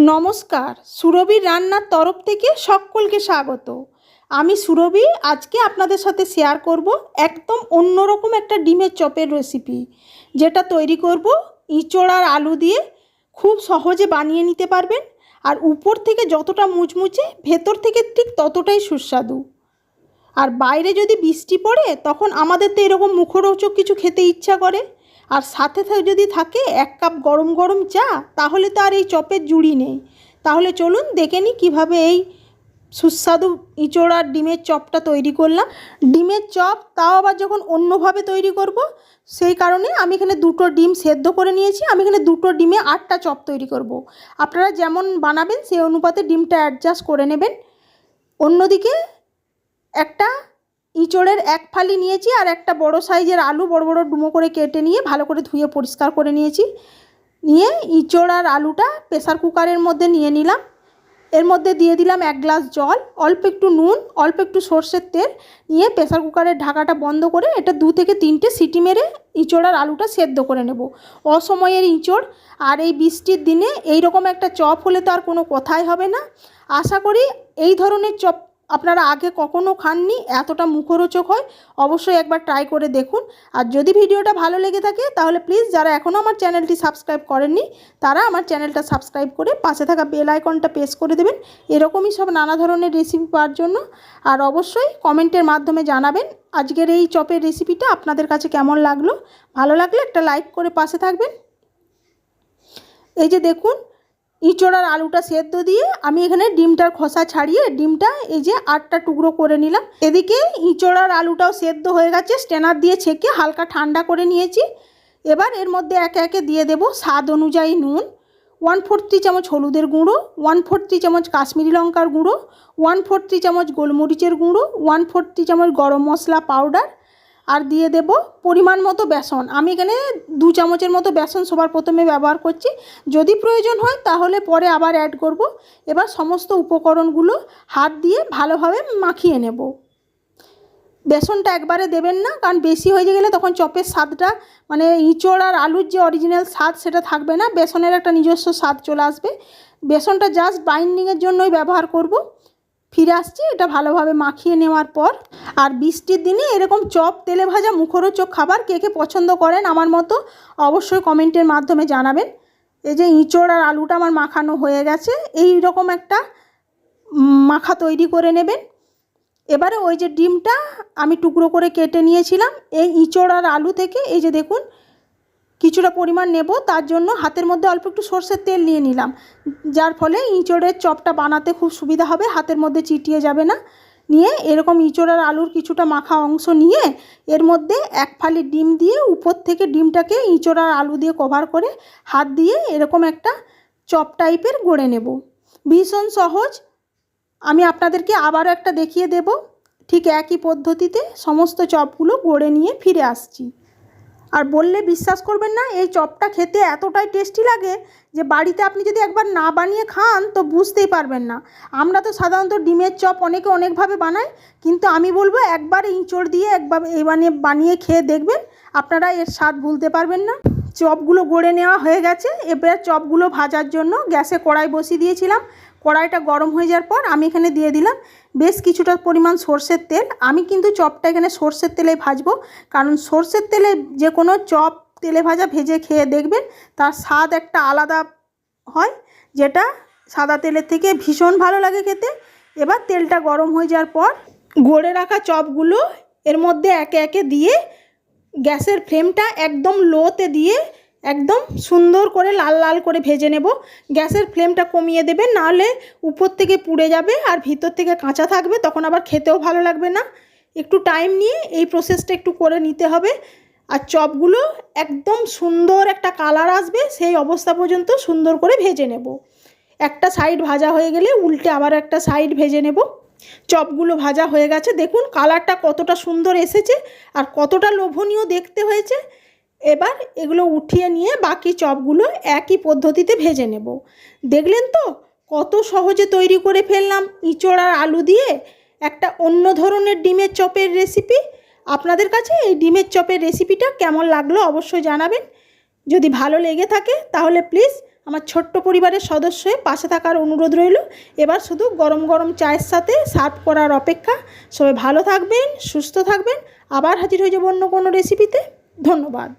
নমস্কার, সুরভির রান্নার তরফ থেকে সকলকে স্বাগত। আমি সুরভি। আজকে আপনাদের সাথে শেয়ার করব একদম অন্যরকম একটা ডিমের চপের রেসিপি, যেটা তৈরি করব ইঁচড় আর আলু দিয়ে। খুব সহজে বানিয়ে নিতে পারবেন, আর উপর থেকে যতটা মুচমুচে, ভেতর থেকে ঠিক ততটাই সুস্বাদু। আর বাইরে যদি বৃষ্টি পড়ে, তখন আমাদের তো এরকম মুখরোচক কিছু খেতে ইচ্ছা করে, আর সাথে যদি থাকে 1 কাপ গরম গরম চা, তাহলে তো আর এই চপের জুড়ি নেই। তাহলে চলুন দেখে নিই কীভাবে এই সুস্বাদু ইঁচড় আর ডিমের চপটা তৈরি করলাম। ডিমের চপ, তাও আবার যখন অন্যভাবে তৈরি করব, সেই কারণে আমি এখানে 2টো ডিম সেদ্ধ করে নিয়েছি। আমি এখানে 2টো ডিমে 8টা চপ তৈরি করব। আপনারা যেমন বানাবেন সেই অনুপাতে ডিমটা অ্যাডজাস্ট করে নেবেন। অন্যদিকে একটা ইঁচড়ের 1 ফালি নিয়েছি, আর একটা বড় সাইজের আলু বড় বড় ডুমো করে কেটে নিয়ে ভালো করে ধুয়ে পরিষ্কার করে নিয়েছি। নিয়ে ইঁচড় আর আলুটা প্রেসার কুকারের মধ্যে নিয়ে নিলাম। এর মধ্যে দিয়ে দিলাম 1 গ্লাস জল, অল্প একটু নুন, অল্প একটু সর্ষের তেল। নিয়ে প্রেসার কুকারের ঢাকাটা বন্ধ করে এটা 2 থেকে 3টে সিটি মেরে ইঁচড় আর আলুটা সেদ্ধ করে নেব। অসময়ের ইঁচড় আর এই বৃষ্টির দিনে এই রকম একটা চপ হলে তো আর কোনো কথাই হবে না। আশা করি এই ধরনের চপ আপনারা আগে কখনো খাননি, এতটা মুখরোচক হয়। অবশ্যই একবার ট্রাই করে দেখুন। আর যদি ভিডিওটা ভালো লেগে থাকে, তাহলে প্লিজ যারা এখনও আমার চ্যানেলটি সাবস্ক্রাইব করেননি, তারা আমার চ্যানেলটা সাবস্ক্রাইব করে পাশে থাকা বেল আইকনটা প্রেস করে দেবেন, এরকমই সব নানা ধরনের রেসিপি পাওয়ার জন্য। আর অবশ্যই কমেন্টের মাধ্যমে জানাবেন আজকের এই চপের রেসিপিটা আপনাদের কাছে কেমন লাগলো। ভালো লাগলে একটা লাইক করে পাশে থাকবেন। এই যে দেখুন, ইঁচড় আর আলুটা সেদ্ধ দিয়ে আমি এখানে ডিমটার খোসা ছাড়িয়ে ডিমটা এই যে 8টা টুকরো করে নিলাম। এদিকে ইঁচড় আর আলুটাও সেদ্ধ হয়ে গেছে, স্ট্রেনার দিয়ে ছেঁকে হালকা ঠান্ডা করে নিয়েছি। এবার এর মধ্যে একে একে দিয়ে দেব স্বাদ অনুযায়ী নুন, 1/4 চামচ হলুদের গুঁড়ো, 1/4 চামচ কাশ্মীরি লঙ্কার গুঁড়ো, 1/4 চামচ গোলমরিচের গুঁড়ো, 1/4 চামচ গরম মশলা পাউডার, আর দিয়ে দেব পরিমাণ মতো বেসন। আমি এখানে 2 চামচের মতো বেসন সবার প্রথমে ব্যবহার করছি। যদি প্রয়োজন হয় তাহলে পরে আবার অ্যাড করব। এবার সমস্ত উপকরণগুলো হাত দিয়ে ভালোভাবে মাখিয়ে নেব। বেসনটা একবারে দেবেন না, কারণ বেশি হয়ে গেলে তখন চপের স্বাদটা, মানে ইঁচড় আর আলুর যে অরিজিনাল স্বাদ, সেটা থাকবে না। বেসনের একটা নিজস্ব স্বাদ চলে আসবে। বেসনটা জাস্ট বাইন্ডিংয়ের জন্যই ব্যবহার করব। ফিরে আসছি এটা ভালোভাবে মাখিয়ে নেওয়ার পর। আর বৃষ্টির দিনে এরকম চপ, তেলে ভাজা মুখরোচক খাবার কে কে পছন্দ করেন আমার মতো, অবশ্যই কমেন্টের মাধ্যমে জানাবেন। এই যে ইঁচড় আর আলুটা আমার মাখানো হয়ে গেছে, এই রকম একটা মাখা তৈরি করে নেবেন। এবারে ওই যে ডিমটা আমি টুকরো করে কেটে নিয়েছিলাম, এই ইঁচড় আর আলু থেকে এই যে দেখুন কিছুটা পরিমাণ নেব। তার জন্য হাতের মধ্যে অল্প একটু সর্ষের তেল নিয়ে নিলাম, যার ফলে ইঁচড়ের চপটা বানাতে খুব সুবিধা হবে, হাতের মধ্যে চিটিয়ে যাবে না। নিয়ে এরকম ইঁচড় আর আলুর কিছুটা মাখা অংশ নিয়ে এর মধ্যে 1 ফালি ডিম দিয়ে উপর থেকে ডিমটাকে ইঁচড় আর আলু দিয়ে কভার করে হাত দিয়ে এরকম একটা চপ টাইপের গড়ে নেব। ভীষণ সহজ। আমি আপনাদেরকে আবারও একটা দেখিয়ে দেব। ঠিক একই পদ্ধতিতে সমস্ত চপগুলো গড়ে নিয়ে ফিরে আসছি। আর বললে বিশ্বাস করবেন না, এই চপটা খেতে এতটাই টেস্টি লাগে যে বাড়িতে আপনি যদি একবার না বানিয়ে খান তো বুঝতেই পারবেন না। আমরা তো সাধারণত ডিমের চপ অনেকে অনেকভাবে বানাই, কিন্তু আমি বলবো একবার ইঁচড় দিয়ে একবার বানিয়ে খেয়ে দেখবেন, আপনারা এর স্বাদ ভুলতে পারবেন না। চপগুলো গড়ে নেওয়া হয়ে গেছে। এবার চপগুলো ভাজার জন্য গ্যাসে কড়াই বসিয়ে দিয়েছিলাম। কড়াইটা গরম হয়ে যাওয়ার পর আমি এখানে দিয়ে দিলাম বেশ কিছুটা পরিমাণ সর্ষের তেল। আমি কিন্তু চপটা এখানে সর্ষের তেলে ভাজবো, কারণ সর্ষের তেলে যে কোনো চপ তেলে ভাজা ভেজে খেয়ে দেখবেন তার স্বাদ একটা আলাদা হয়, যেটা সাদা তেলের থেকে ভীষণ ভালো লাগে খেতে। এবার তেলটা গরম হয়ে যাওয়ার পর গড়ে রাখা চপগুলো এর মধ্যে একে একে দিয়ে গ্যাসের ফ্লেমটা একদম লোতে দিয়ে একদম সুন্দর করে লাল লাল করে ভেজে নেব। গ্যাসের ফ্লেমটা কমিয়ে দেবেন, নাহলে উপর থেকে পুড়ে যাবে আর ভিতর থেকে কাঁচা থাকবে, তখন আবার খেতেও ভালো লাগবে না। একটু টাইম নিয়ে এই প্রসেসটা একটু করে নিতে হবে। আর চপগুলো একদম সুন্দর একটা কালার আসবে, সেই অবস্থা পর্যন্ত সুন্দর করে ভেজে নেব। একটা সাইড ভাজা হয়ে গেলে উল্টে আবার একটা সাইড ভেজে নেব। চপগুলো ভাজা হয়ে গেছে, দেখুন কালারটা কতটা সুন্দর এসেছে আর কতটা লোভনীয় দেখতে হয়েছে। এবার এগুলো উঠিয়ে নিয়ে বাকি চপগুলো একই পদ্ধতিতে ভেজে নেব। দেখলেন তো কত সহজে তৈরি করে ফেললাম ইঁচড় আর আলু দিয়ে একটা অন্য ধরনের ডিমের চপের রেসিপি। আপনাদের কাছে এই ডিমের চপের রেসিপিটা কেমন লাগলো অবশ্যই জানাবেন। যদি ভালো লেগে থাকে তাহলে প্লিজ আমার ছোট্ট পরিবারের সদস্য হয়ে পাশে থাকার অনুরোধ রইল। এবার শুধু গরম গরম চায়ের সাথে সার্ভ করার অপেক্ষা। সবাই ভালো থাকবেন, সুস্থ থাকবেন। আবার হাজির হয়ে যাবো অন্য কোনো রেসিপিতে। ধন্যবাদ।